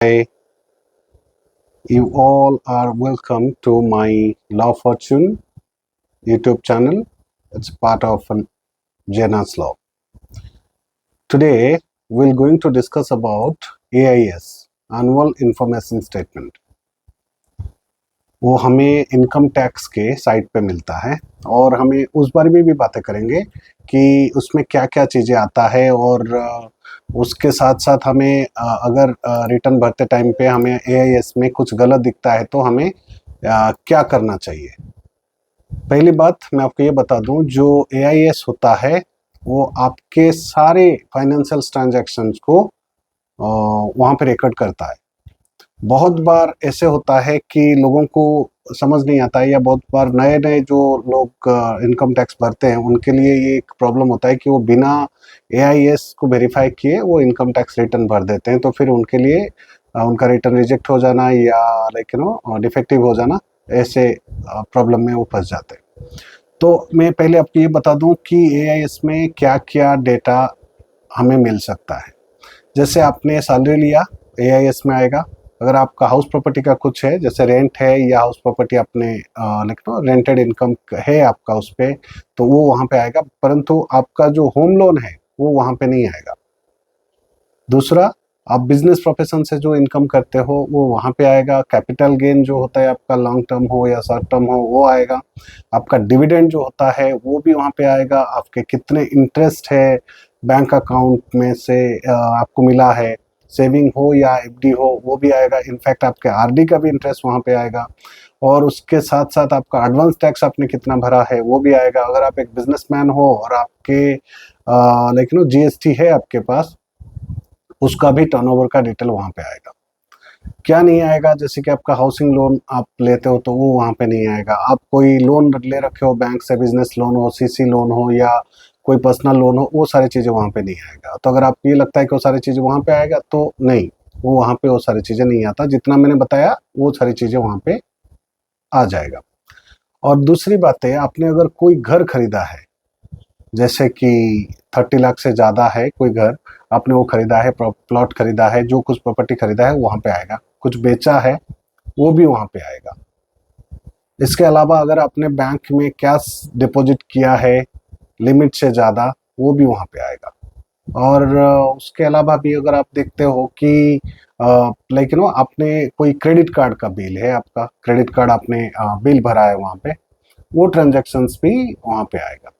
Hi, you all are welcome to my Law Fortune YouTube channel. It's part of Jana's Law. Today, we're going to discuss about AIS, Annual Information Statement. वो हमें income tax के site पे मिलता है और हमें उस बारे में भी बातें करेंगे कि उसमें क्या क्या चीज़ें आता है और उसके साथ साथ हमें अगर रिटर्न भरते टाइम पे हमें एआईएस में कुछ गलत दिखता है तो हमें क्या करना चाहिए। पहली बात मैं आपको ये बता दूं, जो एआईएस होता है वो आपके सारे फाइनेंशियल ट्रांजैक्शंस को वहाँ पे रिकॉर्ड करता है। बहुत बार ऐसे होता है कि लोगों को समझ नहीं आता है या बहुत बार नए नए जो लोग इनकम टैक्स भरते हैं उनके लिए ये एक प्रॉब्लम होता है कि वो बिना एआईएस को वेरीफाई किए वो इनकम टैक्स रिटर्न भर देते हैं, तो फिर उनके लिए उनका रिटर्न रिजेक्ट हो जाना या डिफेक्टिव हो जाना, ऐसे प्रॉब्लम में वो फंस जाते हैं। तो मैं पहले आपको ये बता दूं कि एआईएस में क्या क्या डेटा हमें मिल सकता है। जैसे आपने सैलरी लिया, एआईएस में आएगा। अगर आपका हाउस प्रॉपर्टी का कुछ है, जैसे रेंट है या हाउस प्रॉपर्टी आपने रेंटेड इनकम है आपका उस पर, तो वो वहाँ पे आएगा, परंतु आपका जो होम लोन है वो वहाँ पे नहीं आएगा। दूसरा, आप बिजनेस प्रोफेशन से जो इनकम करते हो वो वहाँ पे आएगा। कैपिटल गेन जो होता है आपका लॉन्ग टर्म हो या शॉर्ट टर्म हो वो आएगा। आपका डिविडेंड जो होता है वो भी वहाँ पे आएगा। आपके कितने इंटरेस्ट है बैंक अकाउंट में से आपको मिला है, सेविंग हो या एफडी हो, वो भी आएगा। इनफैक्ट आपके आरडी का भी इंटरेस्ट वहाँ पे आएगा। और उसके साथ साथ आपका एडवांस टैक्स आपने कितना भरा है वो भी आएगा। अगर आप एक बिजनेसमैन हो और आपके जीएसटी है आपके पास, उसका भी टर्नओवर का डिटेल वहाँ पे आएगा। क्या नहीं आएगा, जैसे कि आपका हाउसिंग लोन आप लेते हो तो वो वहाँ पे नहीं आएगा। आप कोई लोन ले रखे हो बैंक से, बिजनेस लोन हो, सीसी लोन हो या कोई पर्सनल लोन हो, वो सारी चीज़ें वहाँ पे नहीं आएगा। तो अगर आपको ये लगता है कि वो सारी चीज़ें वहाँ पे आएगा, तो नहीं, वो वहाँ पे वो सारी चीज़ें नहीं आता। जितना मैंने बताया वो सारी चीज़ें वहाँ पे आ जाएगा। और दूसरी बात है, आपने अगर कोई घर खरीदा है, जैसे कि 30 लाख से ज़्यादा है कोई घर आपने वो खरीदा है, प्लॉट खरीदा है, जो कुछ प्रॉपर्टी खरीदा है वहाँ पे आएगा। कुछ बेचा है वो भी वहाँ पे आएगा। इसके अलावा अगर आपने बैंक में कैश डिपॉजिट किया है लिमिट से ज़्यादा, वो भी वहाँ पे आएगा। और उसके अलावा भी अगर आप देखते हो कि आपने कोई क्रेडिट कार्ड का बिल है, आपका क्रेडिट कार्ड आपने बिल भरा है वहाँ पे, वो ट्रांजेक्शन्स भी वहाँ पे आएगा।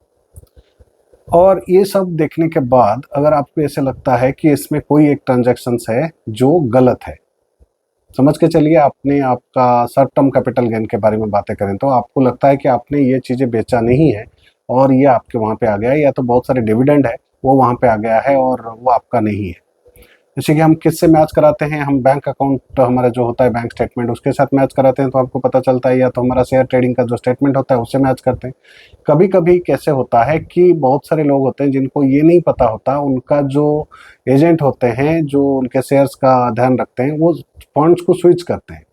और ये सब देखने के बाद अगर आपको ऐसे लगता है कि इसमें कोई एक ट्रांजैक्शंस है जो गलत है, समझ के चलिए आपने आपका शॉर्ट टर्म कैपिटल गेन के बारे में बातें करें तो आपको लगता है कि आपने ये चीज़ें बेचा नहीं है और ये आपके वहाँ पे आ गया है, या तो बहुत सारे डिविडेंड है वो वहाँ पे आ गया है और वो आपका नहीं है। जैसे कि हम किससे मैच कराते हैं, हम बैंक अकाउंट हमारा जो होता है बैंक स्टेटमेंट उसके साथ मैच कराते हैं तो आपको पता चलता है, या तो हमारा शेयर ट्रेडिंग का जो स्टेटमेंट होता है उससे मैच करते हैं। कभी कभी कैसे होता है कि बहुत सारे लोग होते हैं जिनको ये नहीं पता होता, उनका जो एजेंट होते हैं जो उनके शेयर्स का ध्यान रखते हैं वो फंड्स को स्विच करते हैं,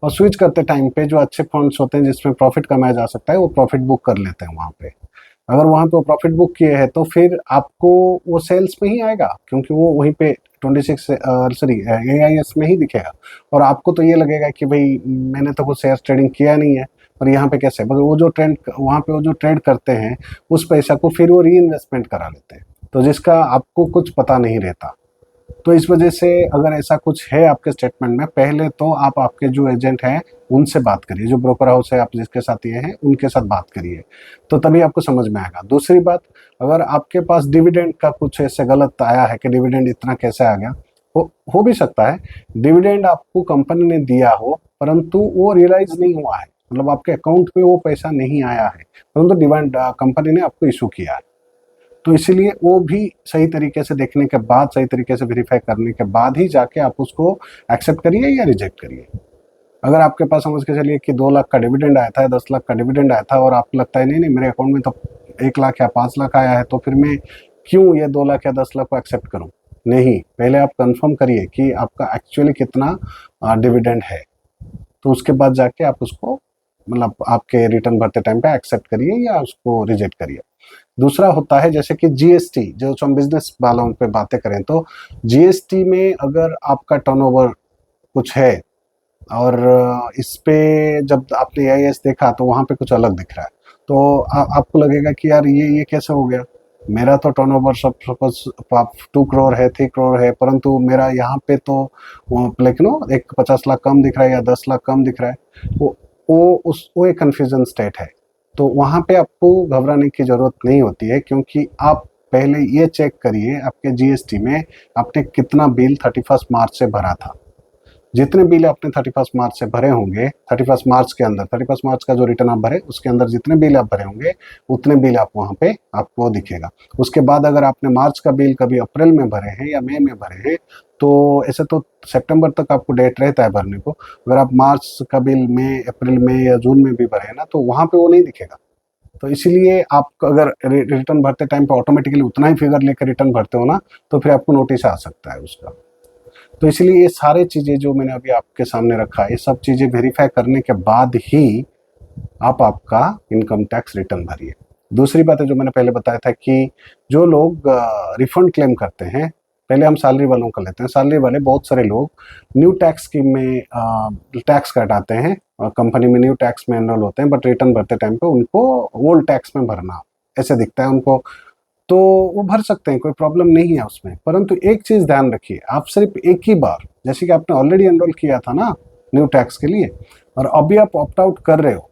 और स्विच करते टाइम पे जो अच्छे फंड्स होते हैं जिसमें प्रॉफिट कमाया जा सकता है वो प्रॉफिट बुक कर लेते हैं वहाँ पे। अगर वहाँ पे प्रॉफिट बुक किए हैं तो फिर आपको वो सेल्स में ही आएगा, क्योंकि वो वहीं पे 26 में ही दिखेगा। और आपको तो ये लगेगा कि भाई मैंने तो कुछ शेयर ट्रेडिंग किया नहीं है, पर यहाँ पे कैसे, मगर वो जो ट्रेंड वहाँ पे वो जो ट्रेड करते हैं उस पैसा को फिर वो री इन्वेस्टमेंट करा लेते हैं, तो जिसका आपको कुछ पता नहीं रहता। तो इस वजह से अगर ऐसा कुछ है आपके स्टेटमेंट में, पहले तो आप आपके जो एजेंट हैं उनसे बात करिए, जो ब्रोकर हाउस है आप जिसके साथ ये हैं उनके साथ बात करिए, तो तभी आपको समझ में आएगा। दूसरी बात, अगर आपके पास डिविडेंड का कुछ ऐसे गलत आया है कि डिविडेंड इतना कैसे आ गया, हो भी सकता है डिविडेंड आपको कंपनी ने दिया हो परंतु वो रियलाइज नहीं हुआ है, मतलब आपके अकाउंट में वो पैसा नहीं आया है, परंतु डिविडेंड कंपनी ने आपको इशू किया है। तो इसीलिए वो भी सही तरीके से देखने के बाद, सही तरीके से वेरीफाई करने के बाद ही जाके आप उसको एक्सेप्ट करिए या रिजेक्ट करिए। अगर आपके पास समझ के चलिए कि 2 लाख का डिविडेंड आया था, 10 लाख का डिविडेंड आया था और आपको लगता है नहीं नहीं मेरे अकाउंट में तो 1 लाख या 5 लाख आया है, तो फिर मैं क्यों ये 2 लाख या 10 लाख को एक्सेप्ट करूं? नहीं, पहले आप कंफर्म करिए कि आपका एक्चुअली कितना डिविडेंड है, तो उसके बाद जाके आप उसको, मतलब आपके रिटर्न भरते टाइम पे एक्सेप्ट करिए या उसको रिजेक्ट करिए। दूसरा होता है जैसे कि जीएसटी, जो हम बिजनेस वालों पे बातें करें तो जीएसटी में अगर आपका टर्नओवर कुछ है, और इस पे जब आपने AIS देखा तो वहाँ पे कुछ अलग दिख रहा है, तो आपको लगेगा कि यार ये कैसे हो गया, मेरा तो टर्नओवर सब सपोज 2 करोड़ है, 3 करोड़ है, परंतु मेरा यहाँ पे तो लाइक नो एक 50 लाख कम दिख रहा है या 10 लाख कम दिख रहा है। वो एक कन्फ्यूजन स्टेट है। तो वहाँ पे आपको घबराने की ज़रूरत नहीं होती है, क्योंकि आप पहले ये चेक करिए आपके GST में आपने कितना बिल 31 मार्च से भरा था। जितने बिल आपने 31 मार्च से भरे होंगे, 31 मार्च के अंदर, 31 मार्च का जो रिटर्न आप भरे उसके अंदर जितने बिल आप भरे होंगे उतने बिल आप वहाँ पे आपको दिखेगा। उसके बाद अगर आपने मार्च का बिल कभी अप्रैल में भरे हैं या मई में भरे हैं, तो ऐसे तो सितंबर तक आपको डेट रहता है भरने को। अगर आप मार्च का बिल मई, अप्रैल में या जून में भी भरे हैं ना, तो वहाँ पे वो नहीं दिखेगा। तो इसीलिए आप अगर रिटर्न भरते टाइम पे ऑटोमेटिकली उतना ही फिगर लेकर रिटर्न भरते हो ना, तो फिर आपको नोटिस आ सकता है उसका। तो इसलिए ये सारी चीज़ें जो मैंने अभी आपके सामने रखा है, ये सब चीज़ें वेरीफाई करने के बाद ही आप आपका इनकम टैक्स रिटर्न भरिए। दूसरी बात है जो मैंने पहले बताया था कि जो लोग रिफंड क्लेम करते हैं, पहले हम सैलरी वालों का लेते हैं। सैलरी वाले बहुत सारे लोग न्यू टैक्स स्कीम में टैक्स कटाते हैं, कंपनी में न्यू टैक्स में एनरोल होते हैं, बट रिटर्न भरते टाइम पे उनको ओल्ड टैक्स में भरना ऐसे दिखता है उनको। तो वो भर सकते हैं, कोई प्रॉब्लम नहीं है उसमें। परंतु एक चीज़ ध्यान रखिए, आप सिर्फ एक ही बार, जैसे कि आपने ऑलरेडी एनरोल किया था ना न्यू टैक्स के लिए, और अभी आप ऑप्ट आउट कर रहे हो,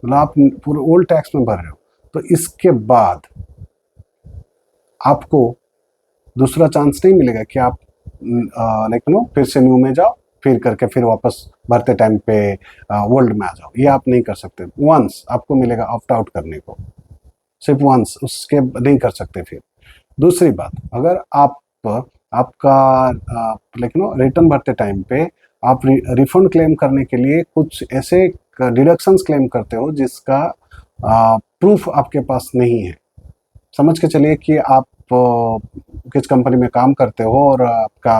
मतलब आप पूरे ओल्ड टैक्स में भर रहे हो, तो इसके बाद आपको दूसरा चांस नहीं मिलेगा कि आप लाइक नो फिर से न्यू में जाओ, फिर करके फिर वापस भरते टाइम पे ओल्ड में आ जाओ। ये आप नहीं कर सकते। वंस आपको मिलेगा ऑप्ट आउट करने को, सिर्फ वंस, उसके नहीं कर सकते फिर। दूसरी बात, अगर आप आपका लाइक नो रिटर्न भरते टाइम पे आप रिफंड क्लेम करने के लिए कुछ ऐसे डिडक्शंस क्लेम करते हो जिसका प्रूफ आपके पास नहीं है। समझ के चलिए कि आप किस कंपनी में काम करते हो और आपका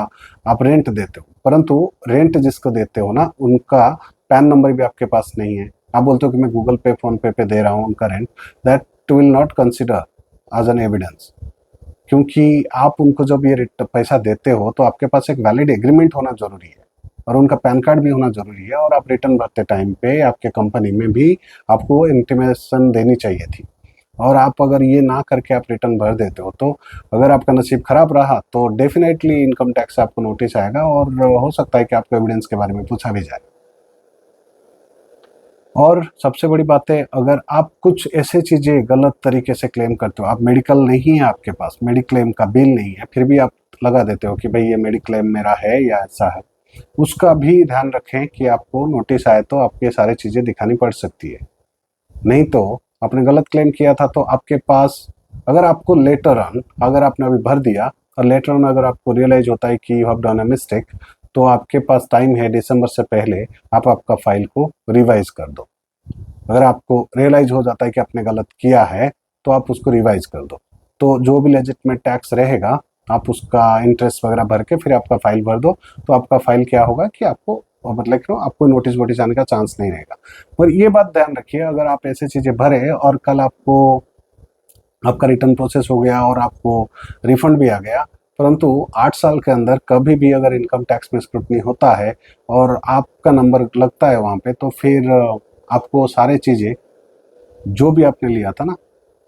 आप रेंट देते हो, परंतु रेंट जिसको देते हो ना उनका पैन नंबर भी आपके पास नहीं है। आप बोलते हो कि मैं गूगल पे, फोन पे दे रहा हूँ उनका rent, that will not consider as an evidence. क्योंकि आप उनको जब ये पैसा देते हो तो आपके पास एक वैलिड एग्रीमेंट होना जरूरी है और उनका पैन कार्ड भी होना जरूरी है, और आप रिटर्न भरते टाइम पे आपके कंपनी में भी आपको इंटीमेशन देनी चाहिए थी। और आप अगर ये ना करके आप रिटर्न भर देते हो, तो अगर आपका नसीब खराब रहा तो डेफिनेटली इनकम टैक्स से आपको नोटिस आएगा, और हो सकता है कि आपको एविडेंस के बारे में पूछा भी जाए। और सबसे बड़ी बात है, अगर आप कुछ ऐसे चीज़ें गलत तरीके से क्लेम करते हो, आप मेडिकल नहीं है आपके पास, मेडिक्लेम का बिल नहीं है, फिर भी आप लगा देते हो कि भाई ये मेडिक्लेम मेरा है या ऐसा है, उसका भी ध्यान रखें कि आपको नोटिस आए तो आपको ये सारी चीज़ें दिखानी पड़ सकती है। नहीं तो आपने गलत क्लेम किया था तो आपके पास, अगर आपको लेटर ऑन, अगर आपने अभी भर दिया और लेटर ऑन अगर आपको रियलाइज होता है कि you have done a mistake, तो आपके पास टाइम है दिसंबर से पहले आप आपका फाइल को रिवाइज कर दो। अगर आपको रियलाइज हो जाता है कि आपने गलत किया है तो आप उसको रिवाइज कर दो। तो जो भी लेजिटमेट टैक्स रहेगा आप उसका इंटरेस्ट वगैरह भर के फिर आपका फाइल भर दो, तो आपका फाइल क्या होगा कि आपको मतलब क्यों आपको नोटिस वोटिस आने का चांस नहीं रहेगा। पर ये बात ध्यान रखिए, अगर आप ऐसी चीज़ें भरे और कल आपको आपका रिटर्न प्रोसेस हो गया और आपको रिफंड भी आ गया, परंतु 8 साल के अंदर कभी भी अगर इनकम टैक्स में स्क्रूटनी होता है और आपका नंबर लगता है वहाँ पे, तो फिर आपको सारे चीज़ें जो भी आपने लिया था ना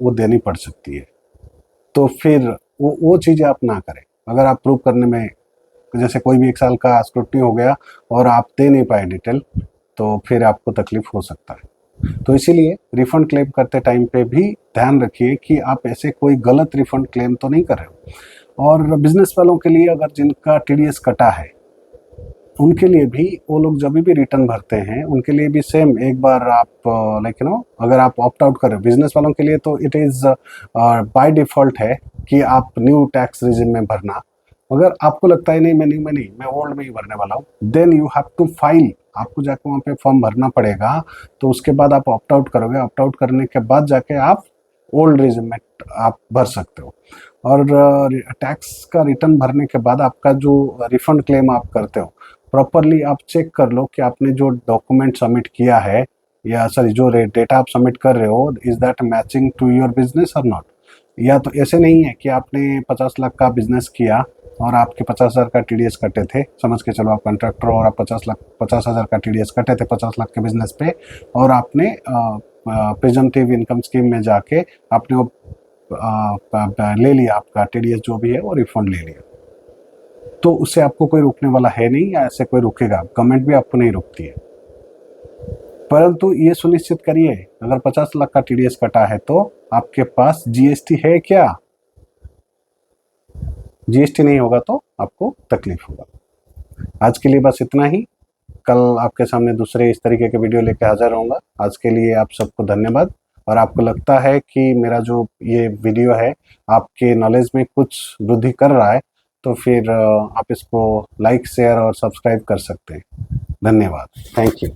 वो देनी पड़ सकती है। तो फिर वो चीज़ें आप ना करें। अगर आप प्रूव करने में, जैसे कोई भी 1 साल का स्क्रूटनी हो गया और आप दे नहीं पाए डिटेल, तो फिर आपको तकलीफ हो सकता है। तो इसीलिए रिफंड क्लेम करते टाइम पे भी ध्यान रखिए कि आप ऐसे कोई गलत रिफंड क्लेम तो नहीं कर रहे हो। और बिजनेस वालों के लिए, अगर जिनका TDS कटा है उनके लिए भी, वो लोग जब भी रिटर्न भरते हैं उनके लिए भी सेम, एक बार आप लाइक यू नो अगर आप ऑप्ट आउट कर रहे हो, बिजनेस वालों के लिए तो इट इज़ बाय डिफ़ॉल्ट है कि आप न्यू टैक्स रीजन में भरना। अगर आपको लगता है नहीं मैं ओल्ड में ही भरने वाला हूँ, then you have to file, आपको जाके वहाँ पे फॉर्म भरना पड़ेगा। तो उसके बाद आप ऑप्ट आउट करोगे, ऑप्ट आउट करने के बाद जाके आप ओल्ड रीजन में आप भर सकते हो। और टैक्स का रिटर्न भरने के बाद आपका जो रिफंड क्लेम आप करते हो, प्रॉपरली आप चेक कर लो कि आपने जो डॉक्यूमेंट सबमिट किया है, या सॉरी जो डेटा आप सबमिट कर रहे हो, is that matching to your business और नॉट। या तो ऐसे नहीं है कि आपने 50 लाख का बिजनेस किया और आपके 50,000 का टीडीएस कटे थे, समझ के चलो आप कॉन्ट्रैक्टर और आप 50,000 का टीडीएस कटे थे 50 लाख के बिजनेस पे, और आपने प्रिजम्पटिव इनकम स्कीम में जाके आपने वो ले लिया, आपका टीडीएस जो भी है वो रिफंड ले लिया, तो उससे आपको कोई रोकने वाला है नहीं, या ऐसे कोई रोकेगा, गवर्नमेंट भी आपको नहीं रोकती है। परंतु ये सुनिश्चित करिए, अगर 50 लाख का टीडीएस कटा है तो आपके पास जीएसटी है क्या? जीएसटी नहीं होगा तो आपको तकलीफ होगा। आज के लिए बस इतना ही, कल आपके सामने दूसरे इस तरीके के वीडियो लेकर हाजिर रहूँगा। आज के लिए आप सबको धन्यवाद। और आपको लगता है कि मेरा जो ये वीडियो है आपके नॉलेज में कुछ वृद्धि कर रहा है, तो फिर आप इसको लाइक, शेयर और सब्सक्राइब कर सकते हैं। धन्यवाद। Thank you.